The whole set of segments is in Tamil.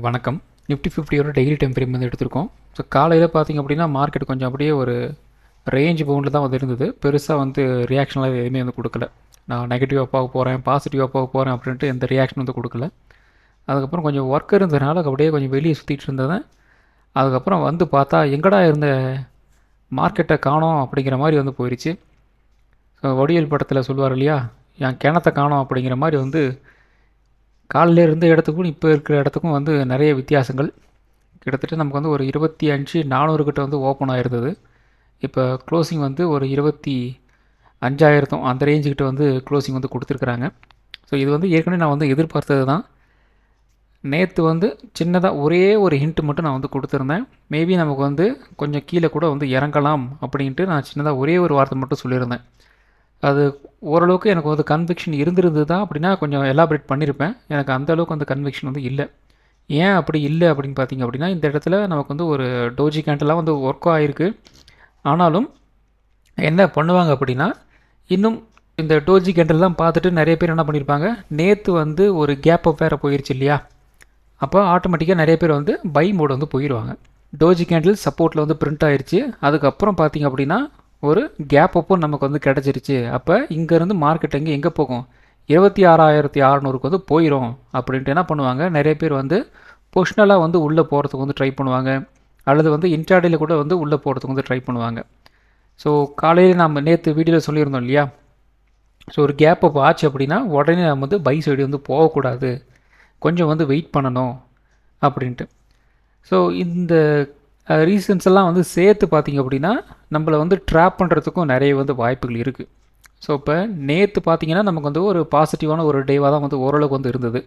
வணக்கம். நிஃப்டி 50யோட டெய்லி டைம் ஃப்ரேம் வந்து எடுத்திருக்கோம். ஸோ காலையில் பார்த்திங்க அப்படின்னா மார்க்கெட் கொஞ்சம் அப்படியே ஒரு ரேஞ்ச் பவுண்டில் தான் வந்து இருந்தது. பெருசாக வந்து ரியாக்ஷன்லாம் எதுவுமே வந்து கொடுக்கல. நான் நெகட்டிவாக போக போகிறேன், பாசிட்டிவாக போக போகிறேன் அப்படின்ட்டு எந்த ரியாக்ஷன் வந்து கொடுக்கல. அதுக்கப்புறம் கொஞ்சம் ஒர்க் இருந்ததுனால அப்படியே கொஞ்சம் வெளியே சுற்றிட்டு இருந்தேன். அதுக்கப்புறம் வந்து பார்த்தா எங்கடா இருந்த மார்க்கெட்டை காணோம் அப்படிங்கிற மாதிரி வந்து போயிடுச்சு. ஸோ வடிவேல் படத்தில் சொல்லுவார் இல்லையா, என் கிணத்தை காணோம் அப்படிங்கிற மாதிரி வந்து காலையில் இருந்த இடத்துக்கும் இப்போ இருக்கிற இடத்துக்கும் வந்து நிறைய வித்தியாசங்கள். கிட்டத்தட்ட நமக்கு வந்து ஒரு 25,400 கிட்ட வந்து ஓப்பன் ஆகிருந்தது. இப்போ க்ளோசிங் வந்து ஒரு 25,000 அந்த ரேஞ்சுக்கிட்ட வந்து க்ளோசிங் வந்து கொடுத்துருக்குறாங்க. ஸோ இது வந்து ஏற்கனவே நான் வந்து எதிர்பார்த்தது தான். நேற்று வந்து சின்னதாக ஒரே ஒரு ஹிண்ட் மட்டும் நான் வந்து கொடுத்துருந்தேன். மேபி நமக்கு வந்து கொஞ்சம் கீழே கூட வந்து இறங்கலாம் அப்படின்ட்டு நான் சின்னதாக ஒரே ஒரு வார்த்தை மட்டும் சொல்லியிருந்தேன். அது ஓரளவுக்கு எனக்கு வந்து கன்விக்ஷன் இருந்திருந்தது தான் அப்படின்னா கொஞ்சம் எலாபரேட் பண்ணியிருப்பேன். எனக்கு அந்தளவுக்கு வந்து கன்விக்ஷன் வந்து இல்லை. ஏன் அப்படி இல்லை அப்படின்னு பார்த்தீங்க அப்படின்னா, இந்த இடத்துல நமக்கு வந்து ஒரு டோஜி கேண்டெல்லாம் வந்து ஒர்க் ஆகிருக்கு. ஆனாலும் என்ன பண்ணுவாங்க அப்படின்னா, இன்னும் இந்த டோஜி கேண்டெல்லாம் பார்த்துட்டு நிறைய பேர் என்ன பண்ணியிருப்பாங்க, நேற்று வந்து ஒரு கேப் அப் வேறு போயிடுச்சு இல்லையா, அப்போ ஆட்டோமேட்டிக்காக நிறைய பேர் வந்து பை மோடு வந்து போயிடுவாங்க. டோஜி கேண்டில் சப்போர்ட்டில் வந்து பிரிண்ட் ஆயிடுச்சு. அதுக்கப்புறம் பார்த்திங்க அப்படின்னா ஒரு கேப் அப்போ நமக்கு வந்து கிடச்சிருச்சு. அப்போ இங்கேருந்து மார்க்கெட் எங்கே போகும், 26,600க்கு வந்து போயிடும் அப்படின்ட்டு என்ன பண்ணுவாங்க, நிறைய பேர் வந்து பொஷனலாக வந்து உள்ளே போகிறதுக்கு வந்து ட்ரை பண்ணுவாங்க, அல்லது வந்து இன்ட்ராடேயில் கூட வந்து உள்ளே போகிறதுக்கு வந்து ட்ரை பண்ணுவாங்க. ஸோ காலையில் நம்ம நேற்று வீடியோவில் சொல்லியிருந்தோம் இல்லையா, ஸோ ஒரு கேப் அப் ஆச்சு அப்படின்னா உடனே நம்ம வந்து பை சைடு வந்து போகக்கூடாது, கொஞ்சம் வந்து வெயிட் பண்ணணும் அப்படின்ட்டு. ஸோ இந்த ரீசன்ஸ் எல்லாம் வந்து சேர்த்து பார்த்திங்க அப்படின்னா நம்மளை வந்து ட்ராப் பண்ணுறதுக்கும் நிறைய வந்து வாய்ப்புகள் இருக்குது. ஸோ இப்போ நேற்று பார்த்திங்கன்னா நமக்கு வந்து ஒரு பாசிட்டிவான ஒரு டேவாக தான் வந்து ஓரளவுக்கு வந்து இருந்தது.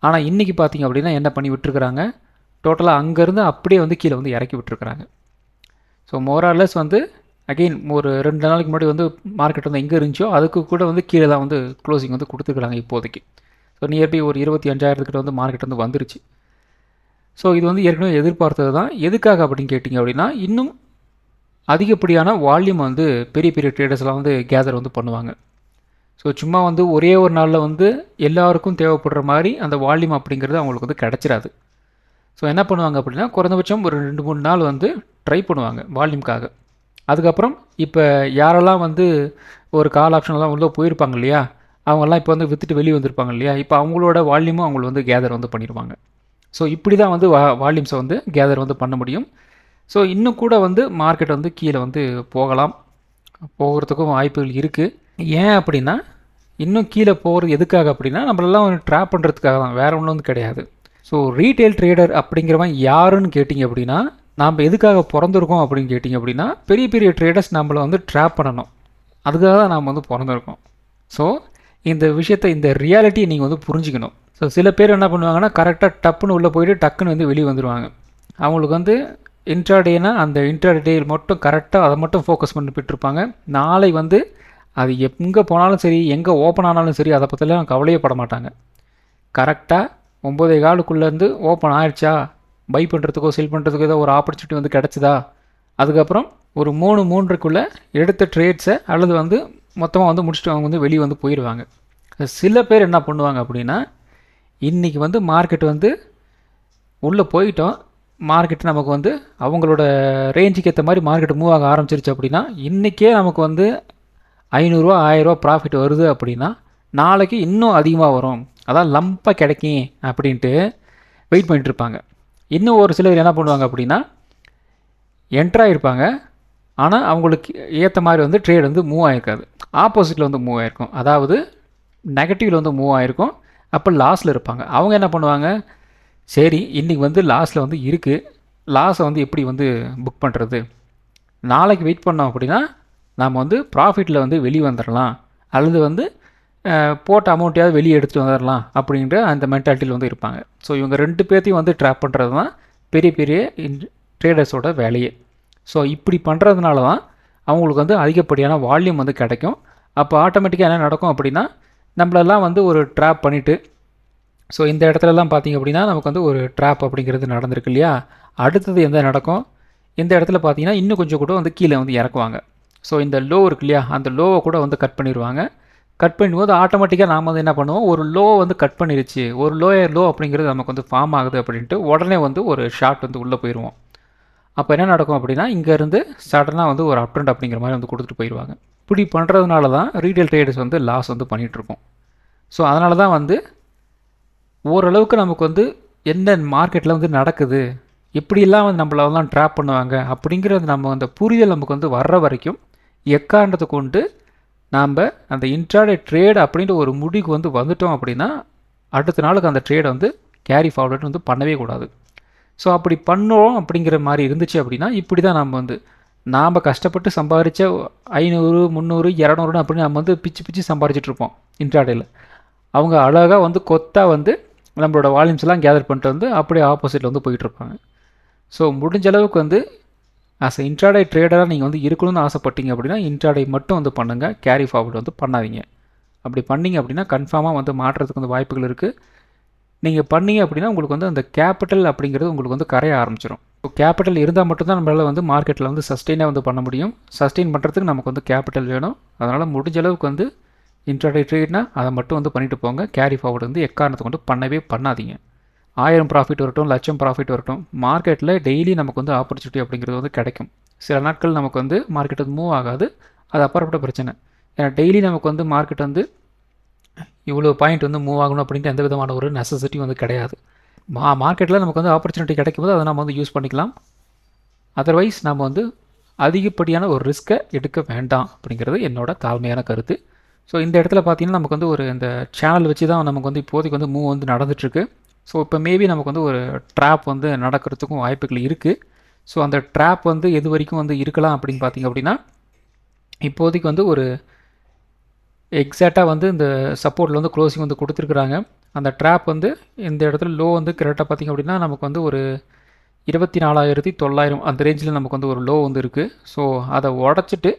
ஆனால் இன்றைக்கி பார்த்திங்க அப்படின்னா என்ன பண்ணி விட்டுருக்குறாங்க, டோட்டலாக அங்கேருந்து அப்படியே வந்து கீழே வந்து இறக்கி விட்டுருக்குறாங்க. ஸோ மோரார்லெஸ் வந்து அகெயின் ஒரு 2 நாளைக்கு முன்னாடி வந்து மார்க்கெட் வந்து எங்கே இருந்துச்சோ அதுக்கு கூட வந்து கீழே தான் வந்து க்ளோசிங் வந்து கொடுத்துருக்குறாங்க இப்போதைக்கு. ஸோ நியர்பை ஒரு 25,000 வந்து மார்க்கெட் வந்து வந்துருச்சு. ஸோ இது வந்து ஏற்கனவே எதிர்பார்த்தது தான். எதுக்காக அப்படின்னு கேட்டிங்க அப்படின்னா, இன்னும் அதிகப்படியான வால்யூம் வந்து பெரிய பெரிய ட்ரேடர்ஸ்லாம் வந்து கேதர் வந்து பண்ணுவாங்க. ஸோ சும்மா வந்து ஒரே ஒரு நாளில் வந்து எல்லாருக்கும் தேவைப்படுற மாதிரி அந்த வால்யூம் அப்படிங்கிறது அவங்களுக்கு வந்து கிடச்சிடாது. ஸோ என்ன பண்ணுவாங்க அப்படின்னா, குறைந்தபட்சம் ஒரு 2-3 நாள் வந்து ட்ரை பண்ணுவாங்க வால்யூம்காக. அதுக்கப்புறம் இப்போ யாரெல்லாம் வந்து ஒரு கால் ஆப்ஷன்லாம் உள்ளே போயிருப்பாங்க இல்லையா, அவங்கெல்லாம் இப்போ வந்து விற்றுட்டு வெளியே வந்திருப்பாங்க இல்லையா, இப்போ அவங்களோட வால்யூமும் அவங்கள வந்து கேதர் வந்து பண்ணிடுவாங்க. ஸோ இப்படி தான் வந்து வால்யூம்ஸை வந்து கேதர் வந்து பண்ண முடியும். ஸோ இன்னும் கூட வந்து மார்க்கெட் வந்து கீழே வந்து போகிறதுக்கும் வாய்ப்புகள் இருக்குது. ஏன் அப்படின்னா, இன்னும் கீழே போகிறது எதுக்காக அப்படின்னா, நம்மளெல்லாம் வந்து ட்ராப் பண்ணுறதுக்காக தான், வேறு ஒன்றும் வந்து கிடையாது. ஸோ ரீட்டைல் ட்ரேடர் அப்படிங்கிறவன் யாருன்னு கேட்டிங்க அப்படின்னா, நாம் எதுக்காக பிறந்திருக்கோம் அப்படின்னு கேட்டிங்க அப்படின்னா, பெரிய பெரிய ட்ரேடர்ஸ் நம்மளை வந்து ட்ராப் பண்ணணும், அதுக்காக தான் நாம் வந்து பிறந்திருக்கோம். ஸோ இந்த விஷயத்தை, இந்த ரியாலிட்டியை நீங்கள் வந்து புரிஞ்சுக்கணும். ஸோ சில பேர் என்ன பண்ணுவாங்கன்னா, கரெக்டாக டப்புன்னு உள்ளே போயிட்டு டக்குன்னு வந்து வெளியே வந்துடுவாங்க. அவங்களுக்கு வந்து இன்ட்ராடேனா அந்த இன்ட்ராடே மட்டும் கரெக்டாக அதை மட்டும் ஃபோக்கஸ் பண்ணி போய்ட்டுருப்பாங்க. நாளை வந்து அது எங்கே போனாலும் சரி, எங்கே ஓப்பன் ஆனாலும் சரி, அதை பற்றிலாம் கவலையே பட மாட்டாங்க. கரெக்டாக 9:15 ஓப்பன் ஆயிடுச்சா, பை பண்ணுறதுக்கோ செல் பண்ணுறதுக்கோ ஏதோ ஒரு ஆப்பர்ச்சுனிட்டி வந்து கிடச்சிதா, அதுக்கப்புறம் ஒரு 3-3க்குள்ளே எடுத்த ட்ரேட்ஸை அல்லது வந்து மொத்தமாக வந்து முடிச்சுட்டு அவங்க வந்து வெளியே வந்து போயிடுவாங்க. சில பேர் என்ன பண்ணுவாங்க அப்படின்னா, இன்றைக்கி வந்து மார்க்கெட் வந்து உள்ளே போயிட்டோம், மார்க்கெட் நமக்கு வந்து அவங்களோட ரேஞ்சுக்கு ஏற்ற மாதிரி மார்க்கெட் மூவ் ஆக ஆரம்பிச்சிருச்சு அப்படின்னா, இன்றைக்கே நமக்கு வந்து 500 1000 ப்ராஃபிட் வருது அப்படின்னா, நாளைக்கு இன்னும் அதிகமாக வரும், அதான் லம்பாக கிடைக்கும் அப்படின்ட்டு வெயிட் பண்ணிட்டுருப்பாங்க. இன்னும் ஒரு சிலர் என்ன பண்ணுவாங்க அப்படின்னா, என்ட்ராகிருப்பாங்க, ஆனால் அவங்களுக்கு ஏற்ற மாதிரி வந்து ட்ரேட் வந்து மூவ் ஆகிருக்காது, ஆப்போசிட்டில் வந்து மூவ் ஆகிருக்கும், அதாவது நெகட்டிவில் வந்து மூவ் ஆகிருக்கும். அப்போ லாஸில் இருப்பாங்க. அவங்க என்ன பண்ணுவாங்க, சரி இன்றைக்கி வந்து லாஸில் வந்து இருக்குது, லாஸை வந்து எப்படி வந்து புக் பண்ணுறது, நாளைக்கு வெயிட் பண்ணோம் அப்படின்னா நாம் வந்து ப்ராஃபிட்டில் வந்து வெளியே வந்துடலாம், அல்லது வந்து போட்ட அமௌண்ட்டையாவது வெளியே எடுத்துகிட்டு வந்துடலாம் அப்படின்ற அந்த மென்டாலிட்டியில் வந்து இருப்பாங்க. ஸோ இவங்க 2 பேர்த்தையும் வந்து ட்ராப் பண்ணுறது தான் பெரிய பெரிய ட்ரேடர்ஸோட வேலையே. ஸோ இப்படி பண்ணுறதுனால தான் அவங்களுக்கு வந்து அதிகப்படியான வால்யூம் வந்து கிடைக்கும். அப்போ ஆட்டோமேட்டிக்காக என்ன நடக்கும் அப்படின்னா, நம்மளெல்லாம் வந்து ஒரு ட்ராப் பண்ணிவிட்டு, ஸோ இந்த இடத்துலலாம் பார்த்திங்க அப்படின்னா நமக்கு வந்து ஒரு ட்ராப் அப்படிங்கிறது நடந்திருக்கு இல்லையா, அடுத்தது எந்த நடக்கும், இந்த இடத்துல பார்த்திங்கன்னா இன்னும் கொஞ்சம் கூட வந்து கீழே வந்து இறக்குவாங்க. ஸோ இந்த லோ இருக்கு இல்லையா, அந்த லோவை கூட வந்து கட் பண்ணிடுவாங்க, கட் பண்ணும்போது ஆட்டோமேட்டிக்காக நாம் வந்து என்ன பண்ணுவோம், ஒரு லோ வந்து கட் பண்ணிருச்சு, ஒரு லோ அப்படிங்கிறது நமக்கு வந்து ஃபார்ம் ஆகுது அப்படின்ட்டு உடனே வந்து ஒரு ஷார்ட் வந்து உள்ளே போயிடுவோம். அப்போ என்ன நடக்கும் அப்படின்னா, இங்கேருந்து சடனாக வந்து ஒரு அப் ட்ரெண்ட் அப்படிங்கிற மாதிரி வந்து கொடுத்துட்டு போயிடுவாங்க. இப்படி பண்ணுறதுனால தான் ரீட்டைல் ட்ரேடர்ஸ் வந்து லாஸ் வந்து பண்ணிகிட்ருக்கோம். ஸோ அதனால தான் வந்து ஓரளவுக்கு நமக்கு வந்து என்ன மார்க்கெட்டில் வந்து நடக்குது, எப்படியெல்லாம் வந்து நம்மளெல்லாம் ட்ராப் பண்ணுவாங்க அப்படிங்கிறது நம்ம அந்த புரிதல் நமக்கு வந்து வர்ற வரைக்கும் எக்காரணத்தை கொண்டு நாம் அந்த இன்ட்ராடே ட்ரேட் அப்படின்ற ஒரு முடிவுக்கு வந்து வந்துட்டோம் அப்படின்னா அடுத்த நாளுக்கு அந்த ட்ரேடை வந்து கேரி ஃபார்வர்டு வந்து பண்ணவே கூடாது. ஸோ அப்படி பண்ணோம் அப்படிங்கிற மாதிரி இருந்துச்சு அப்படின்னா இப்படி தான் நம்ம வந்து நாம் கஷ்டப்பட்டு சம்பாதிச்ச 500 300 200 அப்படின்னு நம்ம வந்து பிச்சு பிச்சு சம்பாதிச்சிட்ருப்போம் இன்ட்ராடேயில். அவங்க அழகாக வந்து கொத்தாக வந்து நம்மளோட வால்யூம்ஸ் எல்லாம் கேதர் பண்ணிட்டு வந்து அப்படியே ஆப்போசிட்டில் வந்து போயிட்டுருப்பாங்க. ஸோ முடிஞ்ச அளவுக்கு வந்து ஆஸ் எ இன்ட்ராடே ட்ரேடராக நீங்கள் வந்து இருக்கணும்னு ஆசைப்பட்டீங்க அப்படின்னா இன்ட்ராடே மட்டும் வந்து பண்ணுங்கள், கேரி ஃபார்வர்டு வந்து பண்ணாதீங்க. அப்படி பண்ணிங்க அப்படின்னா கன்ஃபார்மாக வந்து மாற்றுறதுக்கு வந்து வாய்ப்புகள் இருக்குது. நீங்கள் பண்ணீங்க அப்படின்னா உங்களுக்கு வந்து அந்த கேபிட்டல் அப்படிங்கிறது உங்களுக்கு வந்து கரைய ஆரம்பிச்சிடும். ஸோ கேபிட்டல் இருந்தால் மட்டும்தான் நம்மளால் வந்து மார்க்கெட்டில் வந்து சஸ்டெயினாக வந்து பண்ண முடியும். சஸ்டெயின் பண்ணுறதுக்கு நமக்கு வந்து கேபிட்டல் வேணும். அதனால் முடிஞ்ச அளவுக்கு வந்து இன்ட்ராடே ட்ரேட்னா அதை மட்டும் வந்து பண்ணிட்டு போங்க. கேரி ஃபார்வர்டு வந்து எக்காரணத்தை கொண்டு பண்ணவே பண்ணாதீங்க. 1000 ப்ராஃபிட் வரட்டும், லட்சம் ப்ராஃபிட் வரட்டும், மார்க்கெட்டில் டெய்லி நமக்கு வந்து ஆப்பர்ச்சுனிட்டி அப்படிங்கிறது வந்து கிடைக்கும். சில நாட்கள் நமக்கு வந்து மார்க்கெட் வந்து மூவ் ஆகாது, அது அப்புறப்பட்ட பிரச்சனை. ஏன்னா டெய்லி நமக்கு வந்து மார்க்கெட் வந்து இவ்வளோ பாயிண்ட் வந்து மூவ் ஆகணும் அப்படின்ட்டு எந்த விதமான ஒரு நெசசிட்டி வந்து கிடையாது. மார்க்கெட்டில் நமக்கு வந்து ஆப்பர்ச்சுனிட்டி கிடைக்கும்போது அதை நம்ம வந்து யூஸ் பண்ணிக்கலாம். அதர்வைஸ் நம்ம வந்து அதிகப்படியான ஒரு ரிஸ்க்கை எடுக்க வேண்டாம் அப்படிங்கிறது என்னோட தாழ்மையான கருத்து. ஸோ இந்த இடத்துல பார்த்தீங்கன்னா நமக்கு வந்து ஒரு இந்த சேனல் வச்சு தான் நமக்கு வந்து இப்போதைக்கு வந்து மூவ் வந்து நடந்துகிட்ருக்கு. ஸோ இப்போ மேபி நமக்கு வந்து ஒரு ட்ராப் வந்து நடக்கிறதுக்கும் வாய்ப்புகள் இருக்குது. ஸோ அந்த ட்ராப் வந்து எது வரைக்கும் வந்து இருக்கலாம் அப்படின்னு பார்த்தீங்க அப்படின்னா இப்போதைக்கு வந்து ஒரு எக்ஸாக்டாக வந்து இந்த சப்போர்ட்டில் வந்து க்ளோசிங் வந்து கொடுத்துருக்குறாங்க. அந்த ட்ராப் வந்து இந்த இடத்துல லோ வந்து கரெக்டாக பார்த்திங்க அப்படின்னா நமக்கு வந்து ஒரு 24,900 அந்த ரேஞ்சில் நமக்கு வந்து ஒரு லோ வந்து இருக்குது. ஸோ அதை உடச்சிட்டு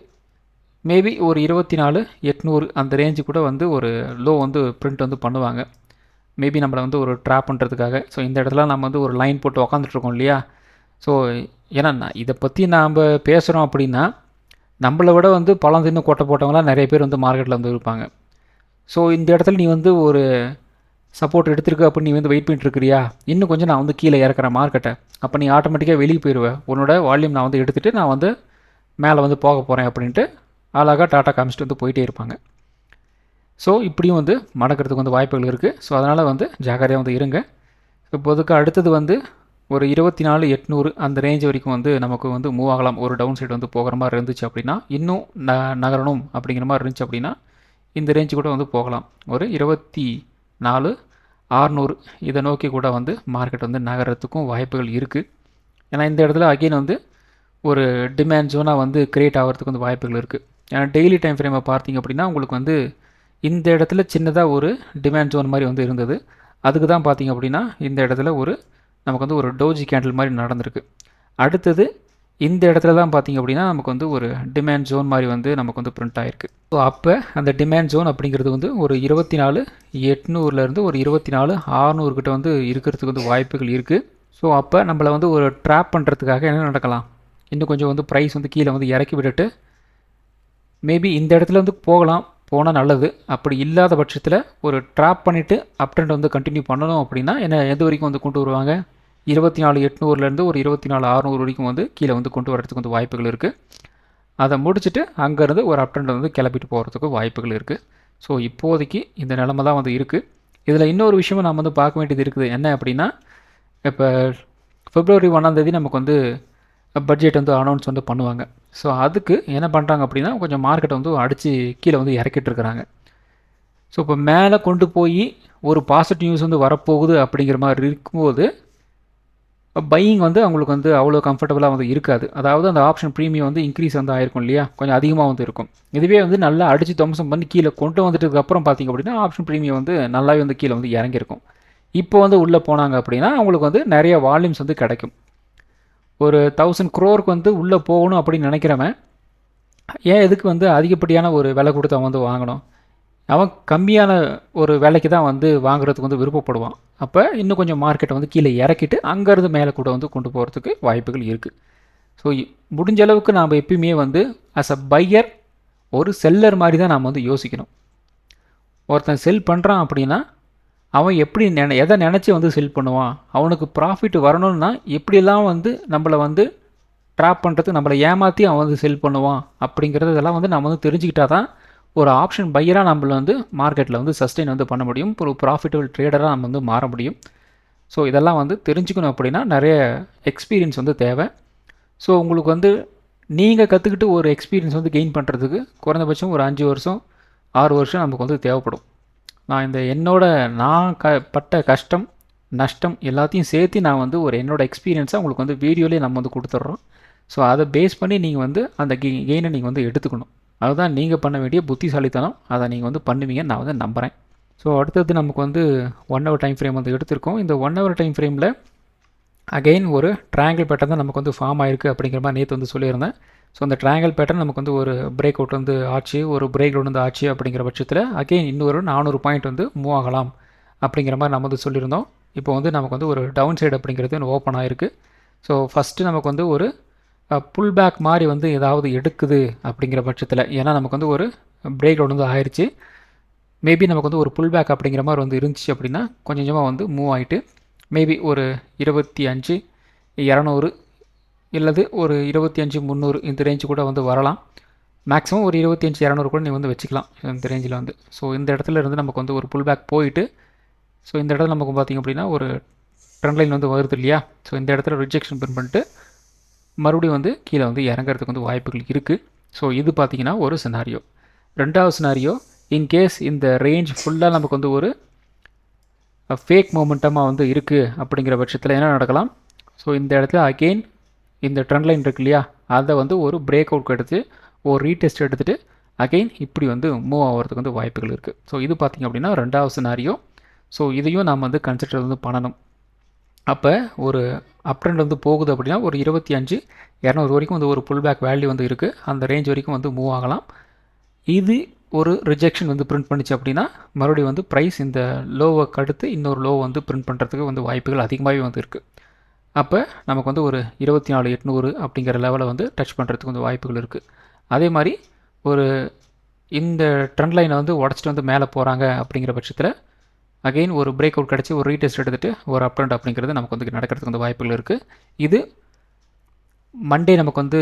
மேபி ஒரு 24,800 அந்த ரேஞ்சு கூட வந்து ஒரு லோ வந்து பிரிண்ட் வந்து பண்ணுவாங்க. மேபி நம்மளை வந்து ஒரு ட்ராப் பண்ணுறதுக்காக. ஸோ இந்த இடத்துல நம்ம வந்து ஒரு லைன் போட்டு உக்காந்துட்ருக்கோம் இல்லையா. ஸோ ஏன்னா இதை பற்றி நாம் பேசுகிறோம் அப்படின்னா நம்மளை விட வந்து பழம் தின்னு கொட்டை போட்டவங்களாம் நிறைய பேர் வந்து மார்க்கெட்டில் வந்து இருப்பாங்க. ஸோ இந்த இடத்துல நீ வந்து ஒரு சப்போர்ட் எடுத்துருக்கு அப்படின்னு நீ வந்து வெயிட் பண்ணிட்டுருக்கிறியா, இன்னும் கொஞ்சம் நான் வந்து கீழே இறக்குறேன் மார்க்கெட்டை, அப்போ நீ ஆட்டோமேட்டிக்காக வெளியே போயிடுவேன், உன்னோட வால்யூம் நான் வந்து எடுத்துகிட்டு நான் வந்து மேலே வந்து போக போகிறேன் அப்படின்ட்டு அழகாக டாட்டா காமிச்சிட்டு வந்து போயிட்டே இருப்பாங்க. ஸோ இப்படியும் வந்து மடக்கிறதுக்கு வந்து வாய்ப்புகள் இருக்குது. ஸோ அதனால் வந்து ஜாக்கிரதையாக வந்து இருங்க. இப்போதுக்கு அடுத்தது வந்து ஒரு 24,800 அந்த ரேஞ்ச் வரைக்கும் வந்து நமக்கு வந்து மூவ் ஆகலாம். ஒரு டவுன் சைடு வந்து போகிற மாதிரி இருந்துச்சு அப்படின்னா, இன்னும் நகரணும் அப்படிங்கிற மாதிரி இருந்துச்சு அப்படின்னா இந்த ரேஞ்சு கூட வந்து போகலாம். ஒரு 24,600 இதை நோக்கி கூட வந்து மார்க்கெட் வந்து நகரத்துக்கும் வாய்ப்புகள் இருக்குது. ஏன்னா இந்த இடத்துல அகெயின் வந்து ஒரு டிமாண்ட் ஜோனாக வந்து க்ரியேட் ஆகிறதுக்கு வந்து வாய்ப்புகள் இருக்குது. ஏன்னா டெய்லி டைம் ஃப்ரேமை பார்த்தீங்க அப்படின்னா உங்களுக்கு வந்து இந்த இடத்துல சின்னதாக ஒரு டிமாண்ட் ஜோன் மாதிரி வந்து இருந்தது. அதுக்கு தான் பார்த்தீங்க அப்படின்னா இந்த இடத்துல ஒரு நமக்கு வந்து ஒரு டோஜி கேண்டில் மாதிரி நடந்திருக்கு. அடுத்தது இந்த இடத்துல தான் பார்த்திங்க அப்படின்னா நமக்கு வந்து ஒரு டிமாண்ட் ஜோன் மாதிரி வந்து நமக்கு வந்து பிரிண்ட் ஆகிருக்கு. ஸோ அப்போ அந்த டிமாண்ட் ஜோன் அப்படிங்கிறது வந்து ஒரு 24,800 ஒரு 24,600 கிட்ட வந்து இருக்கிறதுக்கு வந்து வாய்ப்புகள் இருக்குது. ஸோ அப்போ நம்மளை வந்து ஒரு ட்ராப் பண்ணுறதுக்காக என்ன நடக்கலாம், இன்னும் கொஞ்சம் வந்து ப்ரைஸ் வந்து கீழே வந்து இறக்கி விட்டுட்டு மேபி இந்த இடத்துல வந்து போனால் நல்லது. அப்படி இல்லாத பட்சத்தில் ஒரு ட்ராப் பண்ணிவிட்டு அப் ட்ரெண்ட் வந்து கண்டினியூ பண்ணணும் அப்படின்னா என்ன எது வரைக்கும் வந்து கொண்டு வருவாங்க, 24,800 ஒரு 24,600 வரைக்கும் வந்து கீழே வந்து கொண்டு வரதுக்கு வந்து வாய்ப்புகள் இருக்குது. அதை முடிச்சுட்டு அங்கேருந்து ஒரு அப் ட்ரெண்ட் வந்து கிளப்பிட்டு போகிறதுக்கு வாய்ப்புகள் இருக்குது. ஸோ இப்போதைக்கு இந்த நிலமை தான் வந்து இருக்குது. இதில் இன்னொரு விஷயமும் நம்ம வந்து பார்க்க வேண்டியது இருக்குது. என்ன அப்படின்னா இப்போ February 1 நமக்கு வந்து பட்ஜெட் வந்து அனௌன்ஸ் வந்து பண்ணுவாங்க. ஸோ அதுக்கு என்ன பண்ணுறாங்க அப்படின்னா கொஞ்சம் மார்க்கெட்டை வந்து அடித்து கீழே வந்து இறக்கிட்டுருக்குறாங்க. ஸோ இப்போ மேலே கொண்டு போய் ஒரு பாசிட்டிவ் நியூஸ் வந்து வரப்போகுது அப்படிங்கிற மாதிரி இருக்கும்போது பையிங் வந்து அவங்களுக்கு வந்து அவ்வளோ கம்ஃபர்டபுளாக வந்து இருக்காது. அதாவது அந்த ஆப்ஷன் ப்ரீமியம் வந்து இன்க்ரீஸ் வந்து ஆயிருக்கும் இல்லையா, கொஞ்சம் அதிகமாக வந்து இருக்கும். இதுவே வந்து நல்லா அடித்து தம்சம் பண்ணி கீழே கொண்டு வந்துட்டதுக்கப்புறம் பார்த்திங்க அப்படின்னா ஆப்ஷன் ப்ரீமியம் வந்து நல்லாவே வந்து கீழே வந்து இறங்கியிருக்கும். இப்போ வந்து உள்ளே போனாங்க அப்படின்னா அவங்களுக்கு வந்து நிறைய வால்யூம்ஸ் வந்து கிடைக்கும். ஒரு 1000 crore வந்து உள்ளே போகணும் அப்படின்னு நினைக்கிறவன் ஏன் எதுக்கு வந்து அதிகப்படியான ஒரு விலை கொடுத்து அவன் வந்து வாங்கணும், அவன் கம்மியான ஒரு விலைக்கு தான் வந்து வாங்குறதுக்கு வந்து விருப்பப்படுவான். அப்போ இன்னும் கொஞ்சம் மார்க்கெட்டை வந்து கீழே இறக்கிட்டு அங்கேருந்து மேலே கூட வந்து கொண்டு போகிறதுக்கு வாய்ப்புகள் இருக்குது. ஸோ முடிஞ்ச அளவுக்கு நாம் எப்பயுமே வந்து ஆஸ் அ பையர் ஒரு செல்லர் மாதிரி தான் நாம் வந்து யோசிக்கணும். ஒருத்தன் செல் பண்ணுறான் அப்படின்னா அவன் எப்படி எதை நினச்சி வந்து செல் பண்ணுவான், அவனுக்கு ப்ராஃபிட் வரணும்னா எப்படியெல்லாம் வந்து நம்மளை வந்து ட்ராப் பண்ணுறதுக்கு நம்மளை ஏமாற்றி அவன் வந்து செல் பண்ணுவான் அப்படிங்கிறது இதெல்லாம் வந்து நம்ம வந்து தெரிஞ்சுக்கிட்டா தான் ஒரு ஆப்ஷன் பையராக நம்மள வந்து மார்க்கெட்டில் வந்து சஸ்டெயின் வந்து பண்ண முடியும், ஒரு ப்ராஃபிட்டபிள் ட்ரேடராக நம்ம வந்து மாற முடியும். ஸோ இதெல்லாம் வந்து தெரிஞ்சுக்கணும் அப்படின்னா நிறைய எக்ஸ்பீரியன்ஸ் வந்து தேவை. ஸோ உங்களுக்கு வந்து நீங்கள் கற்றுக்கிட்டு ஒரு எக்ஸ்பீரியன்ஸ் வந்து கெயின் பண்ணுறதுக்கு குறைந்தபட்சம் ஒரு 5 வருஷம் 6 வருஷம் நமக்கு வந்து தேவைப்படும். நான் பட்ட கஷ்டம் நஷ்டம் எல்லாத்தையும் சேர்த்து நான் வந்து ஒரு என்னோடய எக்ஸ்பீரியன்ஸாக உங்களுக்கு வந்து வீடியோலேயே நம்ம வந்து கொடுத்துட்றோம். ஸோ அதை பேஸ் பண்ணி நீங்கள் வந்து அந்த கெயினை நீங்கள் வந்து எடுத்துக்கணும். அதுதான் நீங்கள் பண்ண வேண்டிய புத்திசாலித்தனம். அதை நீங்கள் வந்து பண்ணுவீங்கன்னு நான் வந்து நம்புகிறேன். ஸோ அடுத்தது நமக்கு வந்து 1 ஹவர் டைம் ஃப்ரேம் வந்து எடுத்திருக்கோம். இந்த 1 ஹவர் டைம் ஃப்ரேமில் அகெயின் ஒரு ட்ரையாங்கிள் பேட்டர்ன் தான் நமக்கு வந்து ஃபார்ம் ஆயிருக்கு அப்படிங்கிற மாதிரி நேற்று வந்து சொல்லியிருந்தேன். ஸோ அந்த ட்ரையாங்கிள் பேட்டர்ன் நமக்கு வந்து ஒரு பிரேக் அவுட் வந்து ஆச்சு, ஒரு பிரேக் அவுட் வந்து ஆச்சு அப்படிங்கிற பட்சத்தில் அகெயின் இன்னொரு 400 பாயிண்ட் வந்து மூவ் ஆகலாம் அப்படிங்கிற மாதிரி நம்ம வந்து சொல்லியிருந்தோம். இப்போ வந்து நமக்கு வந்து ஒரு டவுன் சைடு அப்படிங்கிறது ஓப்பன் ஆகிருக்கு. ஸோ ஃபஸ்ட்டு நமக்கு வந்து ஒரு புல் பேக் மாதிரி வந்து ஏதாவது எடுக்குது அப்படிங்கிற பட்சத்தில், ஏன்னா நமக்கு வந்து ஒரு பிரேக் அவுட் வந்து ஆயிடுச்சு, மேபி நமக்கு வந்து ஒரு புல் பேக் அப்படிங்கிற மாதிரி வந்து இருந்துச்சு அப்படின்னா கொஞ்சம் கொஞ்சமாக வந்து மூவ் ஆகிட்டு மேபி ஒரு 25,200 இல்லது ஒரு 25,300 இந்த ரேஞ்சு கூட வந்து வரலாம். மேக்ஸிமம் ஒரு 25,200 கூட நீங்கள் வந்து வச்சுக்கலாம் இந்த ரேஞ்சில் வந்து. ஸோ இந்த இடத்துல இருந்து நமக்கு வந்து ஒரு புல் பேக் போயிட்டு, ஸோ இந்த இடத்துல நமக்கு பார்த்திங்க அப்படின்னா ஒரு ட்ரெண்ட் லைன் வந்து வருது இல்லையா. ஸோ இந்த இடத்துல ரிஜெக்ஷன் பின் பண்ணிட்டு மறுபடியும் வந்து கீழே வந்து இறங்கிறதுக்கு வந்து வாய்ப்புகள் இருக்குது. ஸோ இது பார்த்திங்கன்னா ஒரு சினாரியோ. ரெண்டாவது சினாரியோ, இன்கேஸ் இந்த ரேஞ்ச் ஃபுல்லாக நமக்கு வந்து ஒரு ஃபேக் மொமெண்டமாக வந்து இருக்குது அப்படிங்கிற பட்சத்தில் என்ன நடக்கலாம். ஸோ இந்த இடத்துல அகெயின் இந்த ட்ரெண்ட் லைன் இருக்கு இல்லையா, அதை வந்து ஒரு பிரேக் அவுட் எடுத்து ஒரு ரீடெஸ்ட் எடுத்துகிட்டு அகெயின் இப்படி வந்து மூவ் ஆகிறதுக்கு வந்து வாய்ப்புகள் இருக்குது. ஸோ இது பார்த்திங்க அப்படின்னா ரெண்டாவது சினாரியோ. ஸோ இதையும் நாம் வந்து கன்சிடர் வந்து பண்ணணும். அப்போ ஒரு அப் ட்ரெண்ட் வந்து போகுது அப்படின்னா ஒரு 25,200 வரைக்கும் வந்து ஒரு புல் பேக் வேல்யூ வந்து இருக்குது, அந்த ரேஞ்ச் வரைக்கும் வந்து மூவ் ஆகலாம். இது ஒரு ரிஜெக்ஷன் வந்து பிரிண்ட் பண்ணிச்சு அப்படின்னா மறுபடியும் வந்து ப்ரைஸ் இந்த லோவை கடுத்து இன்னொரு லோ வந்து பிரிண்ட் பண்ணுறதுக்கு வந்து வாய்ப்புகள் அதிகமாகவே வந்து இருக்குது. அப்போ நமக்கு வந்து ஒரு 24,800 அப்படிங்கிற லெவலை வந்து டச் பண்ணுறதுக்கு வந்து வாய்ப்புகள் இருக்குது. அதே மாதிரி ஒரு இந்த ட்ரெண்ட் லைனை வந்து உடச்சிட்டு வந்து மேலே போகிறாங்க அப்படிங்கிற பட்சத்தில் அகெயின் ஒரு பிரேக் அவுட் கிடச்சி ஒரு ரீடெஸ்ட் எடுத்துகிட்டு ஒரு அப் ட்ரெண்ட் அப்படிங்கிறது நமக்கு வந்து நடக்கிறதுக்கு வந்து வாய்ப்புகள் இருக்குது. இது மண்டே நமக்கு வந்து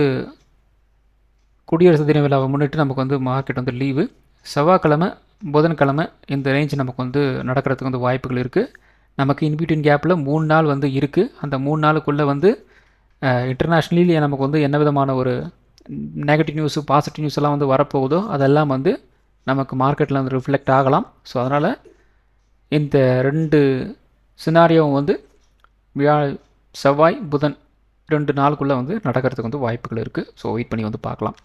குடியரசு தின விழாவை முன்னிட்டு நமக்கு வந்து மார்க்கெட் வந்து லீவு. செவ்வாய்க்கிழமை புதன்கிழமை இந்த ரேஞ்ச் நமக்கு வந்து நடக்கிறதுக்கு வந்து வாய்ப்புகள் இருக்குது. நமக்கு இன்பிட்வீன் கேப்பில் 3 நாள் வந்து இருக்குது. அந்த 3 நாளுக்குள்ளே வந்து இன்டர்நேஷ்னலி நமக்கு வந்து என்ன விதமான ஒரு நெகட்டிவ் நியூஸு பாசிட்டிவ் நியூஸ் எல்லாம் வந்து வரப்போகுதோ அதெல்லாம் வந்து நமக்கு மார்க்கெட்டில் வந்து ரிஃப்ளெக்ட் ஆகலாம். ஸோ அதனால் இந்த 2 சினாரியோவும் வந்து செவ்வாய் புதன் 2 நாளுக்குள்ளே வந்து நடக்கிறதுக்கு வந்து வாய்ப்புகள் இருக்குது. ஸோ வெயிட் பண்ணி வந்து பார்க்கலாம்.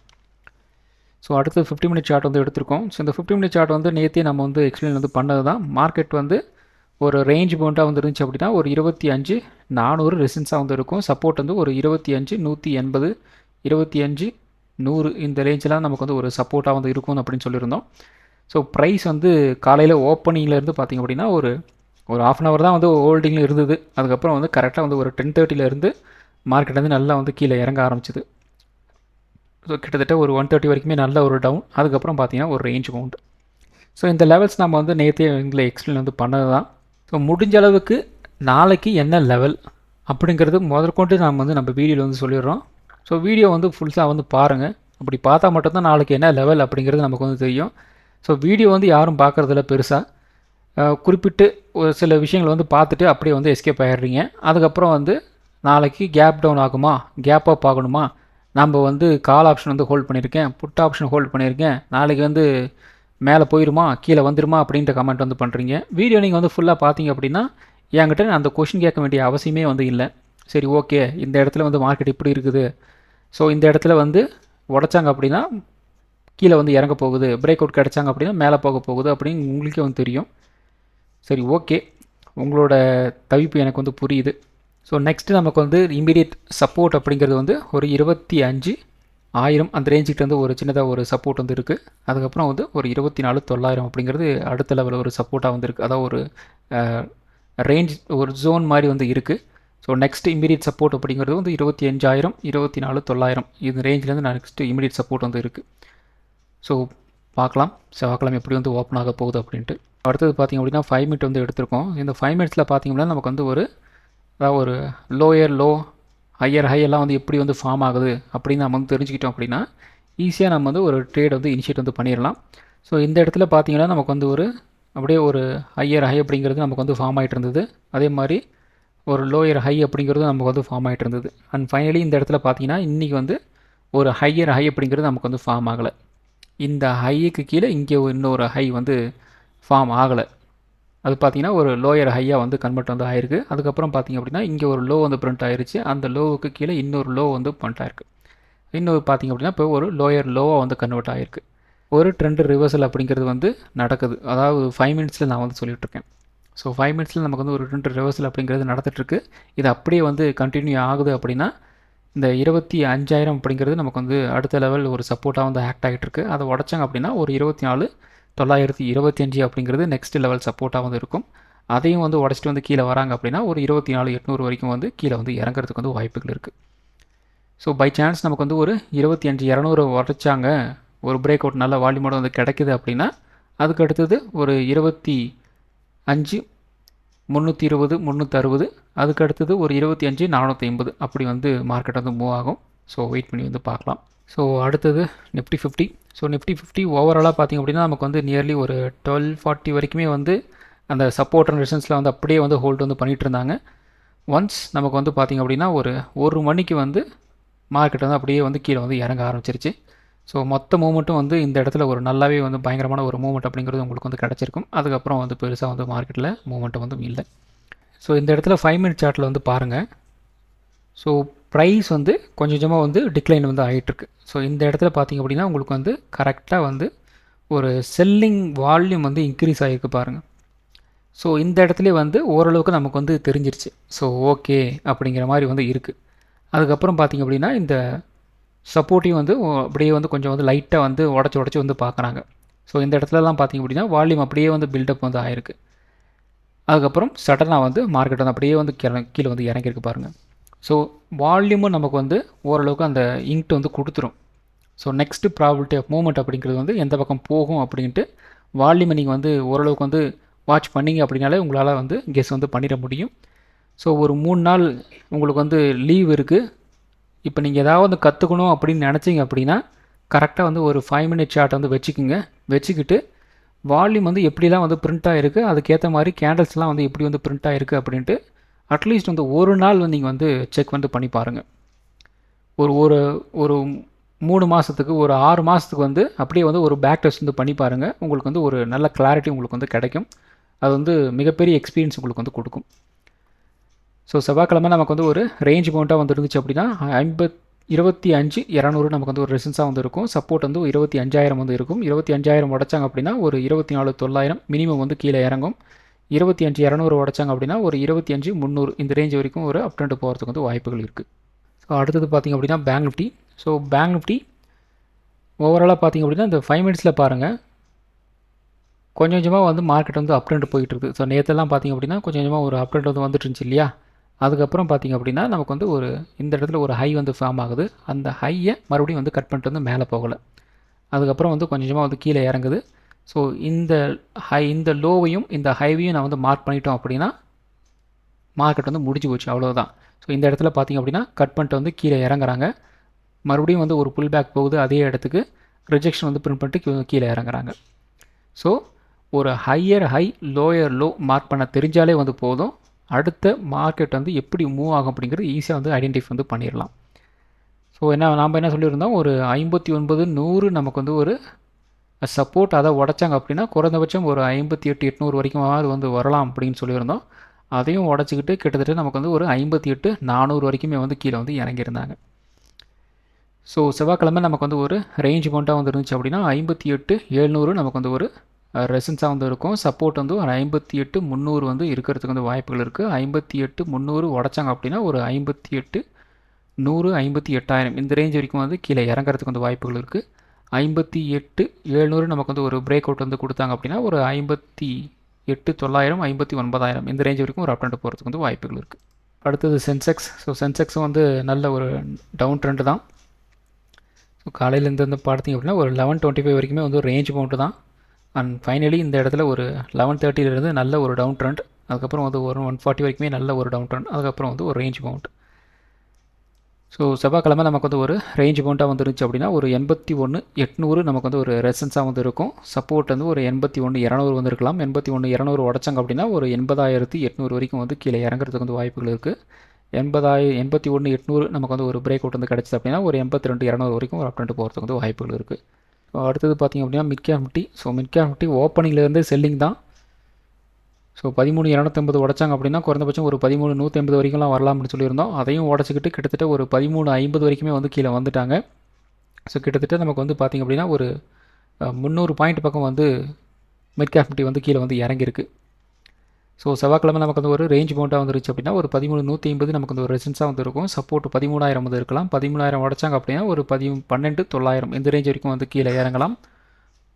ஸோ அடுத்து 50 மினிட் சார்ட் வந்து எடுத்திருக்கோம். ஸோ இந்த 50 மினிட் சார்ட் வந்து நேற்றே நம்ம வந்து எக்ஸ்பிளைன் வந்து பண்ணது தான். மார்க்கெட் வந்து ஒரு ரேஞ்ச் பவுண்டாக வந்து இருந்துச்சு அப்படின்னா ஒரு 25,400 ரெசிஸ்டன்ஸாக வந்து இருக்கும். சப்போர்ட் வந்து ஒரு 25,180 25,100 இந்த ரேஞ்செலாம் நமக்கு வந்து ஒரு சப்போர்ட்டாக வந்து இருக்கும் அப்படின்னு சொல்லியிருந்தோம். ஸோ ப்ரைஸ் வந்து காலையில் ஓப்பனிங்லேருந்து பார்த்திங்க அப்படின்னா ஒரு ½ அன் ஹவர் தான் வந்து ஹோல்டிங்கில் இருந்தது. அதுக்கப்புறம் வந்து கரெக்டாக வந்து ஒரு 10:30 மார்க்கெட் வந்து நல்லா வந்து கீழே இறங்க ஆரம்பிச்சிது. ஸோ கிட்டத்தட்ட ஒரு 130 வரைக்குமே நல்ல ஒரு டவுன். அதுக்கப்புறம் பார்த்திங்கன்னா ஒரு ரேஞ்ச் பவுண்ட். ஸோ இந்த லெவல்ஸ் நம்ம வந்து நேற்றே எங்களை எக்ஸ்பிளைன் வந்து பண்ணது தான். ஸோ முடிஞ்ச அளவுக்கு நாளைக்கு என்ன லெவல் அப்படிங்கிறது முதற்கொண்டு நாம் வந்து நம்ம வீடியோவில் வந்து சொல்லிடுறோம். ஸோ வீடியோ வந்து ஃபுல்ஸாக வந்து பாருங்கள். அப்படி பார்த்தா மட்டும்தான் நாளைக்கு என்ன லெவல் அப்படிங்கிறது நமக்கு வந்து தெரியும். ஸோ வீடியோ வந்து யாரும் பார்க்குறதில்ல பெருசாக, குறிப்பிட்டு ஒரு சில விஷயங்கள் வந்து பார்த்துட்டு அப்படியே வந்து எஸ்கேப் ஆகிடுறீங்க. அதுக்கப்புறம் வந்து நாளைக்கு கேப் டவுன் ஆகுமா, கேப் அப் ஆகணுமா, நம்ம வந்து கால் ஆப்ஷன் வந்து ஹோல்ட் பண்ணியிருக்கேன், புட் ஆப்ஷன் ஹோல்ட் பண்ணியிருக்கேன், நாளைக்கு வந்து மேலே போயிடுமா கீழே வந்துடுமா அப்படின்ற கமெண்ட் வந்து பண்ணுறீங்க. வீடியோ நீங்கள் வந்து ஃபுல்லாக பார்த்தீங்க அப்படின்னா என்கிட்ட அந்த கொஷின் கேட்க வேண்டிய அவசியமே வந்து இல்லை. சரி ஓகே, இந்த இடத்துல வந்து மார்க்கெட் இப்படி இருக்குது, ஸோ இந்த இடத்துல வந்து உடச்சாங்க அப்படின்னா கீழே வந்து இறங்க போகுது, பிரேக் அவுட் கிடச்சாங்க அப்படின்னா மேலே போக போகுது அப்படின்னு உங்களுக்கே வந்து தெரியும். சரி ஓகே, உங்களோட தவிப்பு எனக்கு வந்து புரியுது. ஸோ நெக்ஸ்ட்டு நமக்கு வந்து இமீடியட் சப்போர்ட் அப்படிங்கிறது வந்து ஒரு 25,000 அந்த ரேஞ்சுக்கிட்ட வந்து ஒரு சின்னதாக ஒரு சப்போர்ட் வந்து இருக்குது. அதுக்கப்புறம் வந்து ஒரு 24,900 அப்படிங்கிறது அடுத்த லெவலில் ஒரு சப்போர்ட்டாக வந்து இருக்குது. அதாவது ஒரு ரேஞ்ச் ஒரு ஜோன் மாதிரி வந்து இருக்குது. ஸோ நெக்ஸ்ட் இமீடியட் சப்போர்ட் அப்படிங்கிறது வந்து 25,000 24,900 இந்த ரேஞ்சிலேருந்து நெக்ஸ்ட்டு இமீடியட் சப்போர்ட் வந்து இருக்குது. ஸோ பார்க்கலாம் செவ்வாய்க்கிழமை எப்படி வந்து ஓப்பன் ஆக போகுது அப்படின்ட்டு. அடுத்தது பார்த்திங்க அப்படின்னா 5 மினிட் வந்து எடுத்திருக்கோம். இந்த 5 மினிட்ஸில் பார்த்திங்க அப்படின்னா நமக்கு வந்து அதாவது ஒரு லோயர் லோ ஹையர் ஹை எல்லாம் வந்து எப்படி வந்து ஃபார்ம் ஆகுது அப்படின்னு நம்ம வந்து தெரிஞ்சுக்கிட்டோம் அப்படின்னா ஈஸியாக நம்ம வந்து ஒரு ட்ரேட் வந்து இனிஷியேட் வந்து பண்ணிடலாம். ஸோ இந்த இடத்துல பார்த்திங்கன்னா நமக்கு வந்து அப்படியே ஒரு ஹையர் ஹை அப்படிங்கிறது நமக்கு வந்து ஃபார்ம் ஆகிட்டு இருந்தது. அதே மாதிரி ஒரு லோயர் ஹை அப்படிங்கிறது நமக்கு வந்து ஃபார்ம் ஆகிட்டு இருந்தது. அண்ட் ஃபைனலி இந்த இடத்துல பார்த்தீங்கன்னா இன்றைக்கி வந்து ஒரு ஹையர் ஹை அப்படிங்கிறது நமக்கு வந்து ஃபார்ம் ஆகலை. இந்த ஹைக்கு கீழே இங்கே இன்னொரு ஹை வந்து ஃபார்ம் ஆகலை. அது பார்த்திங்கன்னா ஒரு லோயர் ஹையாக வந்து கன்வெர்ட் வந்து ஆயிருக்கு. அதுக்கப்புறம் பார்த்திங்க அப்படின்னா இங்கே ஒரு லோ வந்து பிரிண்ட் ஆயிருச்சு. அந்த லோவுக்கு கீழே இன்னொரு லோ வந்து பிரிண்ட் ஆயிருக்கு. இன்னொரு பார்த்திங்க அப்படின்னா இப்போ ஒரு லோயர் லோவாக வந்து கன்வெர்ட் ஆகிருக்கு. ஒரு ட்ரெண்ட் ரிவர்சல் அப்படிங்கிறது வந்து நடக்குது. அதாவது 5 மினிட்ஸில் நான் வந்து சொல்லிகிட்ருக்கேன். ஸோ 5 மினிட்ஸில் நமக்கு வந்து ஒரு ட்ரெண்ட் ரிவர்சல் அப்படிங்கிறது நடந்துகிட்ருக்கு. இது அப்படியே வந்து கண்டினியூ ஆகுது அப்படின்னா இந்த 25,000 அப்படிங்கிறது நமக்கு வந்து அடுத்த லெவல் ஒரு சப்போர்ட்டாக வந்து ஆக்ட் ஆகிட்டு இருக்குது. அதை உடச்சாங்க அப்படின்னா ஒரு 24,925 அப்படிங்கிறது நெக்ஸ்ட் லெவல் சப்போர்ட்டாக வந்து இருக்கும். அதையும் வந்து உடச்சிட்டு வந்து கீழே வராங்க அப்படின்னா ஒரு 24,800 வரைக்கும் வந்து கீழே வந்து இறங்குறதுக்கு வந்து வாய்ப்புகள் இருக்குது. ஸோ பை சான்ஸ் நமக்கு வந்து ஒரு 25,200 உடச்சாங்க, ஒரு பிரேக் அவுட் நல்ல வால்யூமோட வந்து கிடைக்குது அப்படின்னா அதுக்கு அடுத்தது ஒரு 25,320 360 அதுக்கு அடுத்தது ஒரு 25,450 அப்படி வந்து மார்க்கெட் வந்து மூவ் ஆகும். ஸோ வெயிட் பண்ணி வந்து பார்க்கலாம். ஸோ அடுத்தது நிஃப்டி 50. ஸோ நிஃப்டி 50 ஓவராலாக பார்த்திங்க அப்படின்னா நமக்கு வந்து நியர்லி ஒரு 1240 வரைக்குமே வந்து அந்த சப்போர்ட் அண்ட் ரெசிஸ்டன்ஸில் வந்து அப்படியே வந்து ஹோல்டு வந்து பண்ணிகிட்டு இருந்தாங்க. ஒன்ஸ் நமக்கு வந்து பார்த்திங்க அப்படின்னா ஒரு மணிக்கு வந்து மார்க்கெட் வந்து அப்படியே வந்து கீழே வந்து இறங்க ஆரம்பிச்சிருச்சு. ஸோ மொத்த மூமெண்ட்டும் வந்து இந்த இடத்துல ஒரு நல்லாவே வந்து பயங்கரமான ஒரு மூமெண்ட் அப்படிங்கிறது உங்களுக்கு வந்து கிடச்சிருக்கும். அதுக்கப்புறம் வந்து பெருசாக வந்து மார்க்கெட்டில் மூமெண்ட்டும் வந்து இல்லை. ஸோ இந்த இடத்துல 5 மினிட் சார்ட்டில் வந்து பாருங்கள். ஸோ ப்ரைஸ் வந்து கொஞ்சம் கொஞ்சமாக வந்து டிக்ளைன் வந்து ஆகிட்டுருக்கு. ஸோ இந்த இடத்துல பார்த்திங்க அப்படின்னா உங்களுக்கு வந்து கரெக்டாக வந்து ஒரு செல்லிங் வால்யூம் வந்து இன்க்ரீஸ் ஆகிருக்கு பாருங்கள். ஸோ இந்த இடத்துல வந்து ஓரளவுக்கு நமக்கு வந்து தெரிஞ்சிருச்சு. ஸோ ஓகே அப்படிங்கிற மாதிரி வந்து இருக்குது. அதுக்கப்புறம் பார்த்திங்க அப்படின்னா இந்த சப்போர்ட்டையும் வந்து அப்படியே வந்து கொஞ்சம் வந்து லைட்டாக வந்து உடச்சி வந்து பார்க்குறாங்க. ஸோ இந்த இடத்துலலாம் பார்த்திங்க அப்படின்னா வால்யூம் அப்படியே வந்து பில்டப் வந்து ஆயிருக்கு. அதுக்கப்புறம் சடனாக வந்து மார்க்கெட் வந்து அப்படியே வந்து கீழே வந்து இறங்கியிருக்கு பாருங்கள். ஸோ வால்யூமும் நமக்கு வந்து ஓரளவுக்கு அந்த இங்க்ட் வந்து கொடுத்துரும். So next probability of movement அப்படிங்கிறது வந்து எந்த பக்கம் போகும் அப்படின்ட்டு வால்யூமை நீங்கள் வந்து ஓரளவுக்கு வந்து வாட்ச் பண்ணிங்க அப்படின்னாலே உங்களால் வந்து கெஸ் வந்து பண்ணிட முடியும். ஸோ ஒரு 3 நாள் உங்களுக்கு வந்து லீவ் இருக்குது. இப்போ நீங்கள் ஏதாவது கற்றுக்கணும் அப்படின்னு நினச்சிங்க அப்படின்னா கரெக்டாக வந்து ஒரு 5 மினிட் சார்ட் வந்து வச்சுக்கிட்டு வால்யூம் வந்து எப்படிலாம் வந்து பிரிண்ட் ஆகிருக்கு, அதுக்கேற்ற மாதிரி கேண்டல்ஸ்லாம் வந்து எப்படி வந்து பிரிண்ட் ஆகிருக்கு அப்படின்ட்டு அட்லீஸ்ட் வந்து ஒரு நாள் வந்து நீங்கள் வந்து செக் வந்து பண்ணி பாருங்கள். ஒரு ஒரு 3 மாதத்துக்கு ஒரு 6 மாதத்துக்கு வந்து அப்படியே வந்து ஒரு பேக் டெஸ்ட் வந்து பண்ணி பாருங்கள். உங்களுக்கு வந்து ஒரு நல்ல கிளாரிட்டி உங்களுக்கு வந்து கிடைக்கும். அது வந்து மிகப்பெரிய எக்ஸ்பீரியன்ஸ் உங்களுக்கு வந்து கொடுக்கும். ஸோ செவ்வாய்க்கிழமை நமக்கு வந்து ஒரு ரேஞ்ச் பவுண்டாக வந்து இருந்துச்சு அப்படின்னா 25,200 நமக்கு வந்து ஒரு ரெசிஸ்டன்ஸாக வந்து இருக்கும். சப்போர்ட் வந்து 25,000 வந்து இருக்கும். 25,000 உடச்சாங்க அப்படின்னா ஒரு 24,900 மினிமம் வந்து கீழே இறங்கும். 25,200 உடச்சாங்க அப்படின்னா ஒரு 25,300 இந்த ரேஞ்ச் வரைக்கும் ஒரு அப் ட்ரெண்ட் போகிறதுக்கு வந்து வாய்ப்புகள் இருக்குது. ஸோ அடுத்தது பார்த்திங்க அப்படின்னா bank Nifty. So bank Nifty ஓவராலாக பார்த்திங்க அப்படின்னா இந்த 5 மினிட்ஸில் பாருங்கள் கொஞ்சம் கொஞ்சமாக வந்து மார்க்கெட் வந்து அப் ட்ரெண்ட் போயிட்டு இருக்குது. ஸோ நேற்றெல்லாம் பார்த்திங்க அப்படின்னா கொஞ்சம் கொஞ்சமாக ஒரு அப் ட்ரெண்ட் வந்து வந்துட்டு இருந்துச்சு இல்லையா. அதுக்கப்புறம் பார்த்திங்க அப்படின்னா நமக்கு வந்து இந்த இடத்துல ஒரு ஹை வந்து ஃபார்ம் ஆகுது. அந்த ஹையை மறுபடியும் வந்து கட் பண்ணிட்டு வந்து மேலே போகலை. அதுக்கப்புறம் வந்து கொஞ்சம் கொஞ்சமாக வந்து கீழே இறங்குது. ஸோ இந்த லோவையும் இந்த ஹைவையும் நான் வந்து மார்க் பண்ணிட்டோம் அப்படின்னா மார்க்கெட் வந்து முடிஞ்சு போச்சு, அவ்வளோதான். ஸோ இந்த இடத்துல பார்த்திங்க அப்படின்னா கட் பண்ணிட்டு வந்து கீழே இறங்குறாங்க. மறுபடியும் வந்து ஒரு புல் பேக் போகுது, அதே இடத்துக்கு ரிஜெக்ஷன் வந்து பிரிண்ட் பண்ணிட்டு கீழே இறங்குறாங்க. ஸோ ஒரு higher high lower low mark பண்ண தெரிஞ்சாலே வந்து போதும். அடுத்த மார்க்கெட் வந்து எப்படி மூவ் ஆகும் அப்படிங்கிறது ஈஸியாக வந்து ஐடென்டிஃபை வந்து பண்ணிடலாம். ஸோ நாம் என்ன சொல்லியிருந்தோம், ஒரு 59,100 நமக்கு வந்து ஒரு சப்போர்ட். அதை உடச்சாங்க அப்படின்னா குறைந்தபட்சம் ஒரு 58,800 வரைக்கும் வந்து வரலாம் அப்படின்னு சொல்லியிருந்தோம். அதையும் உடச்சிக்கிட்டு கிட்டத்தட்ட நமக்கு வந்து ஒரு 58,400 வரைக்குமே வந்து கீழே வந்து இறங்கியிருந்தாங்க. ஸோ செவ்வாய்க்கிழமை நமக்கு வந்து ஒரு ரேஞ்ச் பவுண்டாக வந்து இருந்துச்சு அப்படின்னா 58,700 நமக்கு வந்து ஒரு ரெசிஸ்டன்ஸாக வந்து இருக்கும். சப்போர்ட் வந்து ஒரு 58,300 வந்து இருக்கிறதுக்கு வந்து வாய்ப்புகள் இருக்குது. 58,300 உடச்சாங்க அப்படின்னா ஒரு 58,100 58,000 இந்த ரேஞ்ச் வரைக்கும் வந்து கீழே இறங்குறதுக்கு வந்து வாய்ப்புகள் இருக்குது. 58,700 நமக்கு வந்து ஒரு பிரேக் அவுட் வந்து கொடுத்தாங்க அப்படின்னா ஒரு 58,900 59,000 இந்த ரேஞ்ச் வரைக்கும் ஒரு அப் ட்ரெண்ட் போகிறதுக்கு வந்து வாய்ப்புகள் இருக்குது. அடுத்தது சென்செக்ஸ். ஸோ சென்செக்ஸும் வந்து நல்ல ஒரு டவுன் ட்ரெண்டு தான். ஸோ காலையிலேருந்து வந்து பார்த்தீங்க அப்படின்னா ஒரு 11:25 வரைக்குமே வந்து ஒரு ரேஞ்ச் பவுண்டு தான். அண்ட் ஃபைனலி இந்த இடத்துல ஒரு 11:30 நல்ல ஒரு டவுன் ட்ரெண்ட், அதுக்கப்புறம் வந்து ஒரு 140 வரைக்குமே நல்ல ஒரு டவுன் ட்ரெண்ட், அதுக்கப்புறம் வந்து ஒரு ரேஞ்ச் பவுண்ட். ஸோ செவ்வாய்க்கிழமை நமக்கு வந்து ஒரு ரேஞ்ச் பவுண்டாக வந்துருந்துச்சு அப்படின்னா ஒரு 81,800 நமக்கு வந்து ஒரு ரெசன்ஸாக வந்து இருக்கும். சப்போர்ட் வந்து ஒரு 81,200 வந்து இருக்கலாம். 81,200 உடச்சாங்க அப்படின்னா ஒரு 80,800 வரைக்கும் வந்து கீழே இறங்குறதுக்கு வந்து வாய்ப்புகள் இருக்குது. 81,800 நமக்கு வந்து ஒரு பிரேக் அவுட் வந்து கிடச்சிது அப்படின்னா ஒரு 82,200 வரைக்கும் ஒரு அப் ட்ரெண்ட் போகிறதுக்கு வந்து வாய்ப்புகள் இருக்குது. ஸோ அடுத்தது பார்த்திங்க அப்படின்னா mid cap nifty. So mid cap nifty ஓப்பனிங்லேருந்து செல்லிங் தான். ஸோ 13,250 உடச்சாங்க அப்படின்னா குறைந்தபட்சம் ஒரு 13,150 வரைக்கும்லாம் வரலாம்னு சொல்லியிருந்தோம். அதையும் உடச்சிக்கிட்டு கிட்டத்தட்ட ஒரு 13,50 வரைக்குமே வந்து கீழே வந்துட்டாங்க. ஸோ கிட்டத்தட்ட நமக்கு வந்து பார்த்திங்க அப்படின்னா ஒரு 300 பாயிண்ட் பக்கம் வந்து மிட் கேப் நிஃப்டி வந்து கீழே வந்து இறங்கியிருக்கு. ஸோ செவ்வாய்க்கிழமை நமக்கு வந்து ஒரு ரேஞ்ச் பவுண்டாக வந்துருச்சு அப்படின்னா ஒரு 13,150 நமக்கு வந்து ஒரு ரெசன்ஸாக வந்து இருக்கும். சப்போர்ட் 13,000 வந்து இருக்கலாம். 13,000 உடச்சாங்க அப்படின்னா ஒரு 12,900 இந்த ரேஞ்ச் வரைக்கும் வந்து கீழே இறங்கலாம்.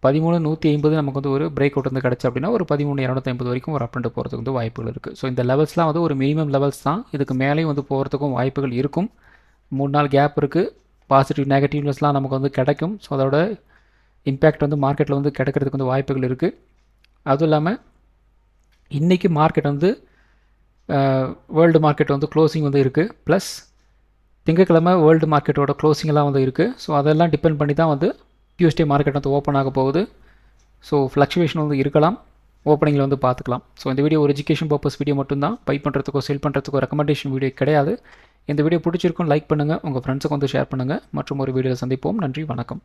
13,150 நமக்கு வந்து ஒரு பிரேக் அவுட் வந்து கிடச்சி அப்படின்னா ஒரு 13,250 வரைக்கும் ஒரு அப் ட்ரெண்ட் போகிறதுக்கு வந்து வாய்ப்புகள் இருக்குது. ஸோ இந்த லெவல்ஸ்லாம் வந்து ஒரு மினிமம் லெவல்ஸ் தான். இதுக்கு மேலேயும் வந்து போகிறதுக்கும் வாய்ப்புகள் இருக்கும். 3 நாள் கேப் இருக்குது. பாசிட்டிவ் நெகட்டிவ்னஸ்லாம் நமக்கு வந்து கிடைக்கும். ஸோ அதோட இம்பேக்ட் வந்து மார்க்கெட்டில் வந்து கிடைக்கிறதுக்கு வந்து வாய்ப்புகள் இருக்குது. அதுவும் இல்லாமல் இன்றைக்கி மார்க்கெட் வந்து வேர்ல்டு மார்க்கெட் வந்து க்ளோசிங் வந்து இருக்குது. ப்ளஸ் திங்கக்கிழமை வேர்ல்டு மார்க்கெட்டோட க்ளோசிங்கெல்லாம் வந்து இருக்குது. ஸோ அதெல்லாம் டிபெண்ட் பண்ணி தான் வந்து டியூஸ்டே மார்க்கெட் வந்து ஓப்பன் ஆக போகுது. ஸோ ஃப்ளக்சுவேஷன் வந்து இருக்கலாம். ஓப்பனிங்கில் வந்து பார்த்துக்கலாம். ஸோ இந்த வீடியோ ஒரு எஜுகேஷன் பர்பஸ் வீடியோ மட்டும்தான். பை பண்ணுறதுக்கோ செல் பண்ணுறதுக்கோ ரெக்கமெண்டேஷன் வீடியோ கிடையாது. இந்த வீடியோ பிடிச்சிருக்கும் லைக் பண்ணுங்கள், உங்கள் ஃப்ரெண்ட்ஸுக்கு வந்து ஷேர் பண்ணுங்கள். மற்றும் ஒரு வீடியோவில் சந்திப்போம். நன்றி, வணக்கம்.